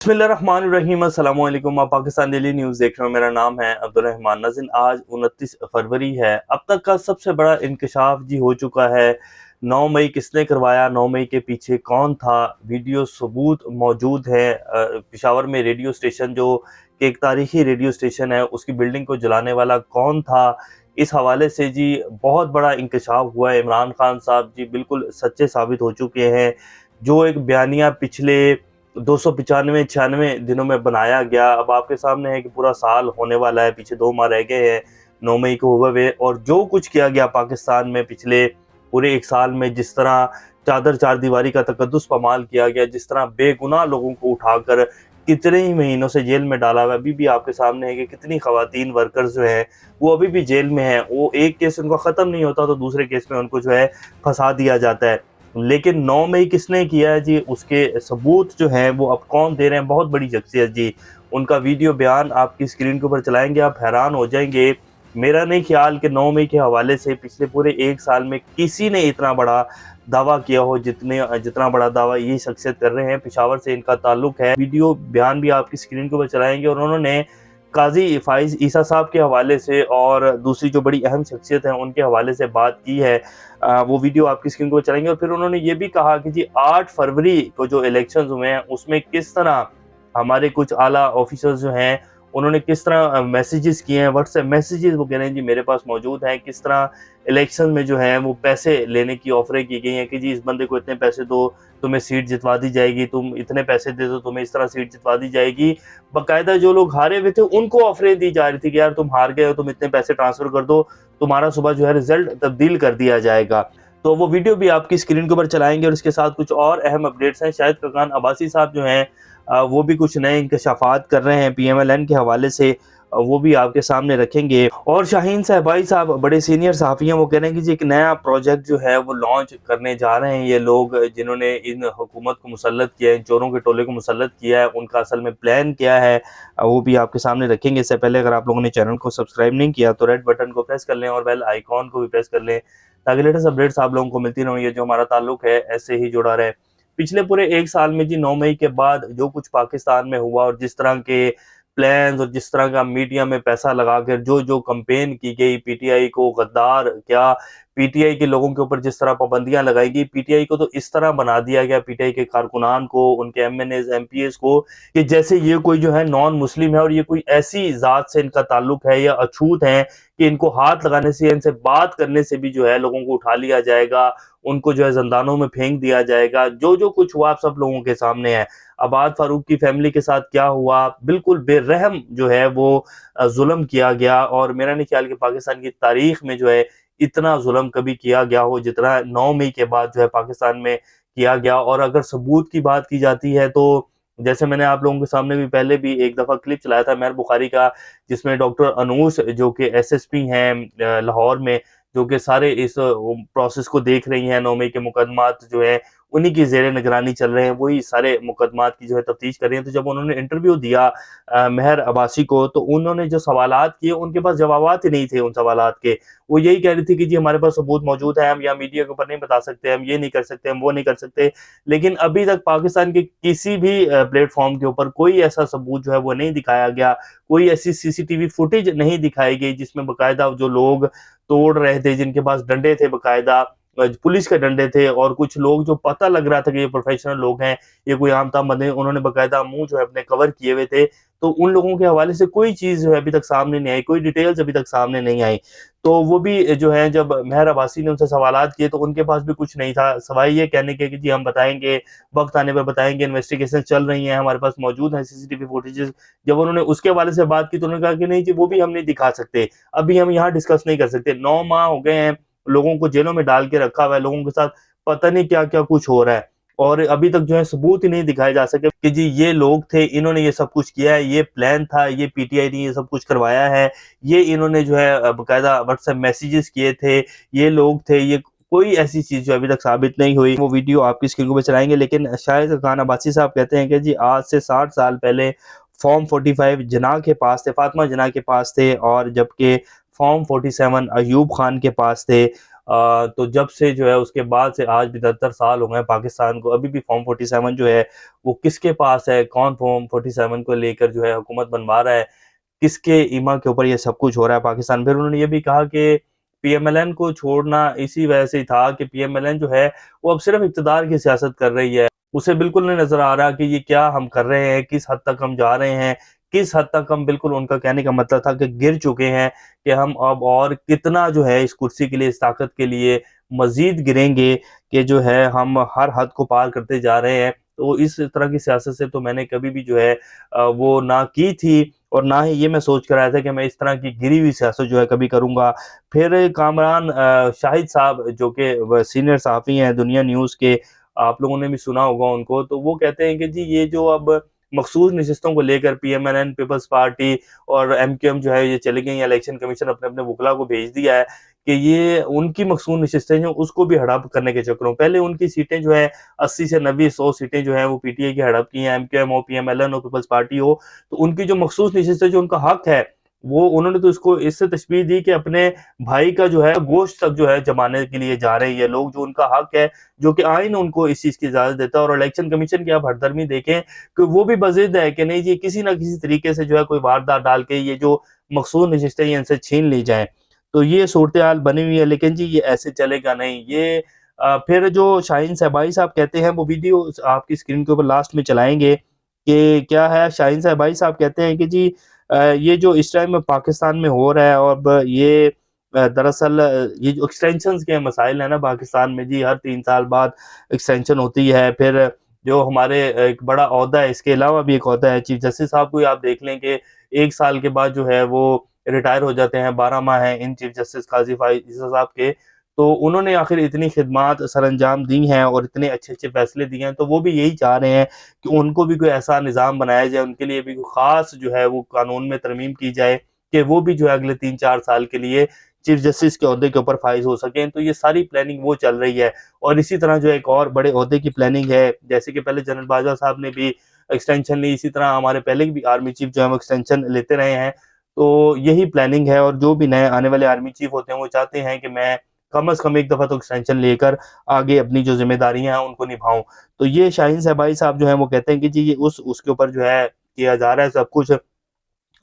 बिस्मिल्लाहिर्रहमानिर्रहीम अस्सलाम वालेकुम। आप पाकिस्तान डेली न्यूज़ देख रहे हो। मेरा नाम है अब्दुर्रहमान नाज़िन। आज 29 फरवरी है। अब तक का सबसे बड़ा इंकशाफ जी हो चुका है। 9 मई किसने करवाया, 9 मई के पीछे कौन था, वीडियो सबूत मौजूद है। पेशावर में रेडियो स्टेशन जो कि एक तारीखी रेडियो स्टेशन है, उसकी बिल्डिंग को जलाने वाला कौन था। इस हवाले से जी बहुत बड़ा इंकशाफ हुआ है। इमरान खान साहब जी बिल्कुल सच्चे साबित हो चुके हैं। जो एक बयानिया पिछले 295-96 दिनों में बनाया गया, अब आपके सामने है कि पूरा साल होने वाला है, पीछे 2 माह रह गए हैं 9 मई को हुए हुए। और जो कुछ किया गया पाकिस्तान में पिछले पूरे 1 साल में, जिस तरह चादर चारदीवारी का तकद्दुस पामाल किया गया, जिस तरह बेगुनाह लोगों को उठाकर कितने ही महीनों से जेल में डाला हुआ, अभी भी आपके सामने है कि कितनी खवातीन वर्कर्स जो हैं वो अभी भी जेल में हैं। वो एक केस उनका ख़त्म नहीं होता तो दूसरे केस में उनको जो है फंसा दिया जाता है। लेकिन 9 मई किसने किया है जी, उसके सबूत जो हैं वो अब कौन दे रहे हैं। बहुत बड़ी शख्सियत जी, उनका वीडियो बयान आपकी स्क्रीन के ऊपर चलाएंगे, आप हैरान हो जाएंगे। मेरा नहीं ख्याल कि 9 मई के हवाले से पिछले पूरे 1 साल में किसी ने इतना बड़ा दावा किया हो जितना बड़ा दावा ये शख्सियत कर रहे हैं। पेशावर से इनका ताल्लुक है। वीडियो बयान भी आपकी स्क्रीन के ऊपर चलाएंगे और उन्होंने काजी फाइज ईसा साहब के हवाले से और दूसरी जो बड़ी अहम शख्सियत है उनके हवाले से बात की है। वो वीडियो आपकी स्क्रीन को चलाएंगे। और फिर उन्होंने ये भी कहा कि जी 8 फरवरी को जो इलेक्शंस हुए हैं उसमें किस तरह हमारे कुछ आला ऑफिसर्स जो हैं उन्होंने किस तरह मैसेजेस किए हैं, व्हाट्सएप मैसेजेस वो कह रहे हैं जी मेरे पास मौजूद हैं, किस तरह इलेक्शन में जो है वो पैसे लेने की ऑफरें की गई हैं कि जी इस बंदे को इतने पैसे दो, तुम्हें सीट जितवा दी जाएगी, तुम इतने पैसे दे दो, तुम्हें इस तरह सीट जितवा दी जाएगी। बाकायदा जो लोग हारे हुए थे उनको ऑफरें दी जा रही थी कि यार तुम हार गए हो, तुम इतने पैसे ट्रांसफर कर दो, तुम्हारा सुबह जो है रिजल्ट तब्दील कर दिया जाएगा। तो वो वीडियो भी आपकी स्क्रीन के ऊपर चलाएंगे और इसके साथ कुछ और अहम अपडेट्स हैं। शाहिद खकान अब्बासी साहब जो हैं वो भी कुछ नए इंकशाफात कर रहे हैं पीएमएलएन के हवाले से, वो भी आपके सामने रखेंगे। और शाहीन साहबाई साहब बड़े सीनियर सहाफ़ी हैं, वो कह रहे हैं कि जी एक नया प्रोजेक्ट जो है वो लॉन्च करने जा रहे हैं। ये लोग जिन्होंने इन हुकूमत को मुसल्लत किया है, इन चोरों के टोले को मुसल्लत किया है, उनका असल में प्लान क्या है, वो भी आपके सामने रखेंगे। इससे पहले अगर आप लोगों ने चैनल को सब्सक्राइब नहीं किया तो रेड बटन को प्रेस कर लें और बेल आइकॉन को भी प्रेस कर लें ताकि लेटेस्ट अपडेट्स आप लोगों को मिलती रहें। ये जो हमारा ताल्लुक है ऐसे ही जुड़ा रहे। पिछले पूरे 1 साल में जी 9 मई के बाद जो कुछ पाकिस्तान में हुआ और जिस तरह के प्लान्स और जिस तरह का मीडिया में पैसा लगाकर जो जो कैंपेन की गई, पीटीआई को गद्दार क्या, पीटीआई के लोगों के ऊपर जिस तरह पाबंदियां लगाई गई, पीटीआई को तो इस तरह बना दिया गया, पीटीआई के कारकुनान को, उनके एमएनएज एमपीएस को, कि जैसे ये कोई जो है नॉन मुस्लिम है और ये कोई ऐसी जात से इनका ताल्लुक है या अछूत है कि इनको हाथ लगाने से, इनसे बात करने से भी जो है लोगों को उठा लिया जाएगा, उनको जो है जंदानों में फेंक दिया जाएगा। जो जो कुछ हुआ आप सब लोगों के सामने है। अबाद फारूक की फैमिली के साथ क्या हुआ, बिल्कुल बेरहम जो है वो जुल्म किया गया। और मेरा नहीं ख्याल कि पाकिस्तान की तारीख में जो है इतना जुल्म कभी किया गया हो जितना 9 मई के बाद जो है पाकिस्तान में किया गया। और अगर सबूत की बात की जाती है तो जैसे मैंने आप लोगों के सामने भी पहले भी एक दफ़ा क्लिप चलाया था मेहर बुखारी का, जिसमें डॉक्टर अनूस जो कि एसएसपी हैं लाहौर में, जो कि सारे इस प्रोसेस को देख रही हैं, 9 मई के मुकदमात जो हैं उन्हीं की ज़ेरे निगरानी चल रहे हैं, वही सारे मुकदमात की जो है तफ्तीश कर रही हैं। तो जब उन्होंने इंटरव्यू दिया मेहर अब्बासी को, तो उन्होंने जो सवालात किए उनके पास जवाबात ही नहीं थे उन सवालात के। वो यही कह रही थी कि जी हमारे पास सबूत मौजूद है, हम यहाँ मीडिया के ऊपर नहीं बता सकते, हम ये नहीं कर सकते, हम वो नहीं कर सकते। लेकिन अभी तक पाकिस्तान के किसी भी प्लेटफॉर्म के ऊपर कोई ऐसा सबूत जो है वो नहीं दिखाया गया, कोई ऐसी सीसीटीवी फुटेज नहीं दिखाई गई जिसमें बाकायदा जो लोग तोड़ रहे थे, जिनके पास डंडे थे बाकायदा, पुलिस के डंडे थे, और कुछ लोग जो पता लग रहा था कि ये प्रोफेशनल लोग हैं, ये कोई आम ताम बंदे, उन्होंने बाकायदा मुंह जो है अपने कवर किए हुए थे। तो उन लोगों के हवाले से कोई चीज़ जो है अभी तक सामने नहीं आई, कोई डिटेल्स अभी तक सामने नहीं आई। तो वो भी जो है जब मेहर अब्बासी ने उनसे सवालात किए तो उनके पास भी कुछ नहीं था, सिवाय ये कहने के कि जी हम बताएँगे, वक़्त आने पर बताएँगे, इन्वेस्टिगेशन चल रही हैं, हमारे पास मौजूद हैं सीसीटीवी फुटेजेस। जब उन्होंने उसके हवाले से बात की तो उन्होंने कहा कि नहीं जी वो भी हम नहीं दिखा सकते, अभी हम यहाँ डिस्कस नहीं कर सकते। 9 माह हो गए हैं, लोगों को जेलों में डाल के रखा हुआ है, लोगों के साथ पता नहीं क्या-क्या कुछ हो रहा है। और अभी तक जो है सबूत ही नहीं दिखाए जा सके कि जी ये लोग थे, इन्होंने ये सब कुछ किया है, ये प्लान था, ये पीटीआई ने ये सब कुछ करवाया है, ये इन्होंने जो है बाकायदा व्हाट्सएप मैसेजेस किए थे, ये लोग थे, ये कोई ऐसी चीज़ जो अभी तक साबित नहीं हुई। वो वीडियो आपकी स्क्रीन पे चलाएँगे। लेकिन शाहिद खान अब्बासी साहब कहते हैं कि जी आज से 60 साल पहले फॉर्म 45 जिन्ना के पास थे, फातिमा जिन्ना के पास थे, और जबकि फॉर्म 47 अयूब खान के पास थे। तो जब से जो है उसके बाद से आज भी 10 साल हो गए पाकिस्तान को, अभी भी फॉर्म 47 जो है वो किसके पास है, कौन फॉर्म 47 को लेकर जो है हुकूमत बनवा रहा है, किसके ईमा के ऊपर ये सब कुछ हो रहा है पाकिस्तान। फिर उन्होंने ये भी कहा कि पीएमएलएन को छोड़ना इसी वजह से ही था कि पीएमएलएन जो है वो अब सिर्फ इक़्तिदार की सियासत कर रही है। उसे बिल्कुल नहीं नज़र आ रहा कि ये क्या हम कर रहे हैं, किस हद तक हम जा रहे हैं, किस हद तक हम, बिल्कुल उनका कहने का मतलब था कि गिर चुके हैं, कि हम अब और कितना जो है इस कुर्सी के लिए, इस ताकत के लिए मज़ीद गिरेंगे, कि जो है हम हर हद को पार करते जा रहे हैं। तो इस तरह की सियासत से तो मैंने कभी भी जो है वो ना की थी, और ना ही ये मैं सोच कर आया था कि मैं इस तरह की गिरी हुई सियासत जो है कभी करूँगा। फिर कामरान शाहिद साहब जो कि सीनियर सहाफ़ी हैं दुनिया न्यूज़ के, आप लोगों ने भी सुना होगा उनको, तो वो कहते हैं कि जी ये जो अब मखसूस नशिस्तों को लेकर पीएमएलएन, पीपल्स पार्टी और एमक्यूएम जो है ये चली गई, इलेक्शन कमीशन अपने अपने वकला को भेज दिया है कि ये उनकी मखसूस नशिस्तें जो उसको भी हड़प करने के चक्करों, पहले उनकी सीटें जो है 80 से 90 100 सीटें जो हैं वो पीटीआई की हड़प की हैं, एमक्यूएम हो, पीएमएलएन हो, पीपल्स पार्टी हो, तो उनकी जो मखसूस नशिस्तें जो उनका हक है, वो उन्होंने तो इसको इससे तशबीह दी कि अपने भाई का जो है गोश्त तक जो है जमाने के लिए जा रहे हैं ये लोग, जो उनका हक है, जो कि आइन उनको इस चीज़ की इजाज़त देता है। और इलेक्शन कमीशन की आप हरदर्मी देखें कि वो भी बज़िद है कि नहीं जी किसी न किसी तरीके से जो है कोई वारदात डाल के ये जो मखसूस नशिस्तें ये इनसे छीन ली जाएँ। तो ये सूरत-ए-हाल बनी हुई है, लेकिन जी ये ऐसे चलेगा नहीं। ये फिर जो शाहीन शहबाज़ी साहब कहते हैं, वो वीडियो आपकी स्क्रीन के ऊपर लास्ट में चलाएँगे कि क्या है, शाहीन शहबाज़ी साहब कहते हैं कि जी ये जो इस टाइम पाकिस्तान में हो रहा है, और अब ये दरअसल ये जो एक्सटेंशंस के मसाइल हैं ना पाकिस्तान में जी, हर 3 साल बाद एक्सटेंशन होती है। फिर जो हमारे एक बड़ा ओहदा है, इसके अलावा भी एक ओहदा है चीफ जस्टिस साहब को ही आप देख लें कि 1 साल के बाद जो है वो रिटायर हो जाते हैं, 12 माह हैं in chief justice Qazi Faiz ईसा साहब के। तो उन्होंने आखिर इतनी खिदमात सरअंजाम दी हैं और इतने अच्छे-अच्छे फैसले दिए हैं, तो वो भी यही चाह रहे हैं कि उनको भी कोई ऐसा निज़ाम बनाया जाए, उनके लिए भी कोई ख़ास जो है वो कानून में तरमीम की जाए कि वो भी जो है अगले 3-4 साल के लिए चीफ जस्टिस के ओहदे के ऊपर फ़ाइज़ हो सकें। तो ये सारी प्लानिंग वो चल रही है, और इसी तरह जो एक और बड़े ओहदे की प्लानिंग है, जैसे कि पहले जनरल बाजवा साहब ने भी एक्सटेंशन ली, इसी तरह हमारे पहले भी आर्मी चीफ जो है वो एक्सटेंशन लेते रहे हैं। तो यही प्लानिंग है, और जो भी नए आने वाले आर्मी चीफ होते हैं वो चाहते हैं कि मैं कम से कम एक दफ़ा तो एक्सटेंशन लेकर आगे अपनी जो ज़िम्मेदारियाँ हैं उनको निभाऊँ। तो ये शाहीन शहबाज़ी साहब जो हैं वो कहते हैं कि जी ये उसके ऊपर जो है किया जा रहा है सब कुछ।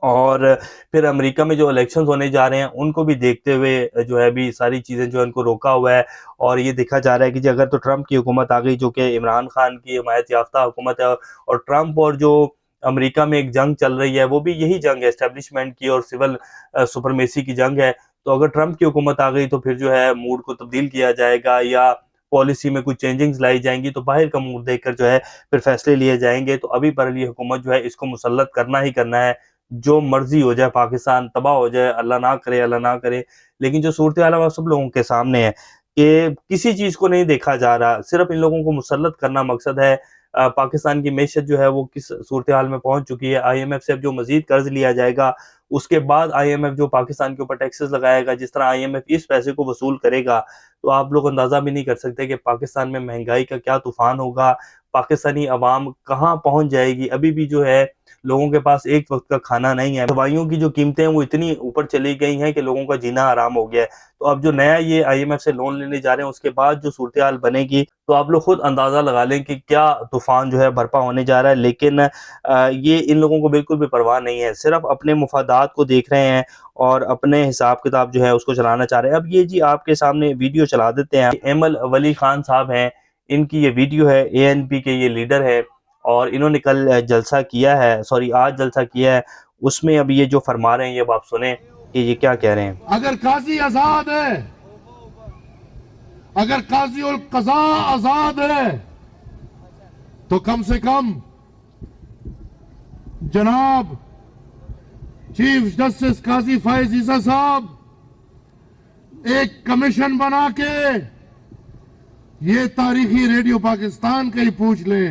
और फिर अमेरिका में जो इलेक्शंस होने जा रहे हैं उनको भी देखते हुए जो है अभी सारी चीज़ें जो है उनको रोका हुआ है, और ये देखा जा रहा है कि जी अगर तो ट्रंप की हुकूमत आ गई, जो कि इमरान खान की हिमायत याफ्ता हुकूमत है, और ट्रंप और जो अमेरिका में एक जंग चल रही है वो भी यही जंग है, एस्टेब्लिशमेंट की और सिविल सुपरमेसी की जंग है। तो अगर ट्रंप की हुकूमत आ गई तो फिर जो है मूड को तब्दील किया जाएगा, या पॉलिसी में कुछ चेंजिंग्स लाई जाएंगी, तो बाहर का मूड देखकर जो है फिर फैसले लिए जाएंगे। तो अभी पर ये हुकूमत जो है इसको मुसल्लत करना ही करना है, जो मर्जी हो जाए, पाकिस्तान तबाह हो जाए, अल्लाह ना करे, अल्लाह ना करे। लेकिन जो सूरत-ए-हाल है वो सब लोगों के सामने है कि किसी चीज़ को नहीं देखा जा रहा, सिर्फ़ इन लोगों को मुसल्लत करना मकसद है। पाकिस्तान की मईशत जो है वो किस सूरत-ए-हाल में पहुँच चुकी है। आईएमएफ से अब जो मज़ीद कर्ज़ लिया जाएगा, उसके बाद आईएमएफ जो पाकिस्तान के ऊपर टैक्सेस लगाएगा, जिस तरह आईएमएफ इस पैसे को वसूल करेगा, तो आप लोग अंदाज़ा भी नहीं कर सकते कि पाकिस्तान में महँगाई का क्या तूफ़ान होगा, पाकिस्तानी अवाम कहाँ पहुँच जाएगी। अभी भी जो है लोगों के पास एक वक़्त का खाना नहीं है। दवाइयों की जो कीमतें हैं वो इतनी ऊपर चली गई हैं कि लोगों का जीना हराम हो गया है। तो अब जो नया ये आईएमएफ से लोन लेने जा रहे हैं उसके बाद जो सूरत-ए-हाल बनेगी, तो आप लोग खुद अंदाज़ा लगा लें कि क्या तूफ़ान जो है बर्पा होने जा रहा है। लेकिन ये इन लोगों को बिल्कुल भी परवाह नहीं है, सिर्फ़ अपने मुफ़ादात को देख रहे हैं और अपने हिसाब-किताब जो है उसको चलाना चाह रहे हैं। अब ये जी आपके सामने वीडियो चला देते हैं। एमल वली खान साहब हैं, इनकी ये वीडियो है, एएनपी के ये लीडर है, और इन्होंने कल जलसा किया है, सॉरी आज जलसा किया है, उसमें अब ये जो फरमा रहे हैं ये अब आप सुने कि ये क्या कह रहे हैं। अगर काजी आजाद है, अगर काजी उल कज़ा आजाद है, तो कम से कम जनाब चीफ जस्टिस काजी फ़ाइज़ ईसा साहब एक कमीशन बना के ये तारीखी रेडियो पाकिस्तान का ही पूछ ले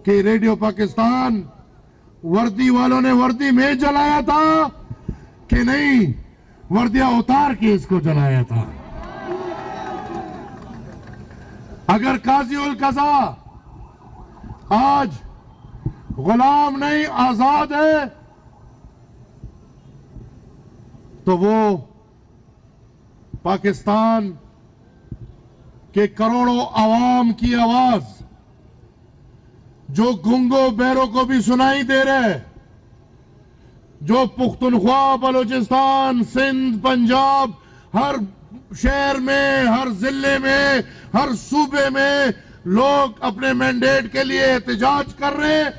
कि रेडियो पाकिस्तान वर्दी वालों ने वर्दी में जलाया था कि नहीं, वर्दियां उतार के इसको जलाया था। अगर काजी उल कज़ा आज गुलाम नहीं आजाद है, तो वो पाकिस्तान के करोड़ों आवाम की आवाज जो गूंगो बहरों को भी सुनाई दे रहा है, जो पुख्तनख्वा, बलूचिस्तान, सिंध, पंजाब, हर शहर में, हर जिले में, हर सूबे में लोग अपने मैंडेट के लिए एहतजाज कर रहे हैं।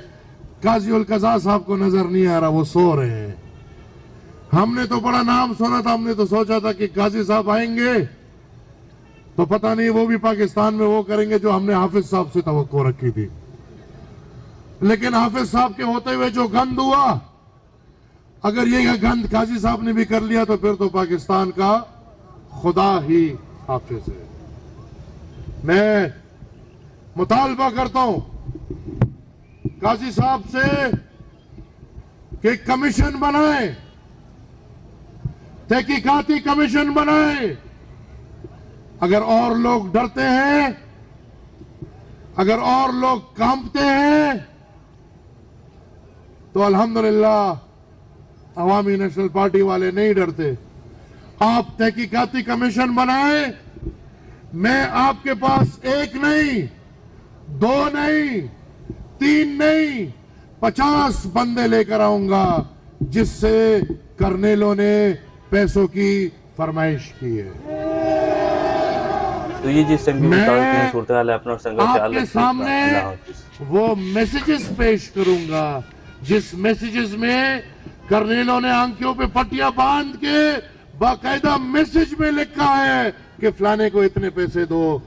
काजी उल कज़ा साहब को नजर नहीं आ रहा, वो सो रहे हैं। हमने तो बड़ा नाम सुना था, हमने तो सोचा था कि काजी साहब आएंगे तो पता नहीं वो भी पाकिस्तान में वो करेंगे जो हमने हाफिज साहब से तवक्को रखी थी। लेकिन हाफिज साहब के होते हुए जो गंद हुआ, अगर ये गंद काजी साहब ने भी कर लिया तो फिर तो पाकिस्तान का खुदा ही हाफिज है। मैं मुतालबा करता हूं काजी साहब से कि कमीशन बनाए, तहकीकाती कमीशन बनाए। अगर और लोग डरते हैं, अगर और लोग कांपते हैं, तो अल्हम्दुलिल्लाह अवामी नेशनल पार्टी वाले नहीं डरते। आप तहकीकाती कमीशन बनाए, मैं आपके पास एक नहीं, दो नहीं, तीन नहीं, 50 बंदे लेकर आऊंगा जिससे कर्नेलों ने पैसों की फरमाइश की है। तो ये जिस सूरत हाल है अपना संघर्ष आपके सामने वो मैसेजेस पेश करूंगा जिस मैसेजेस में कर्नेलों ने आंखों पे पट्टियां बांध के बाकायदा मैसेज में लिखा है कि फलाने को इतने पैसे दो,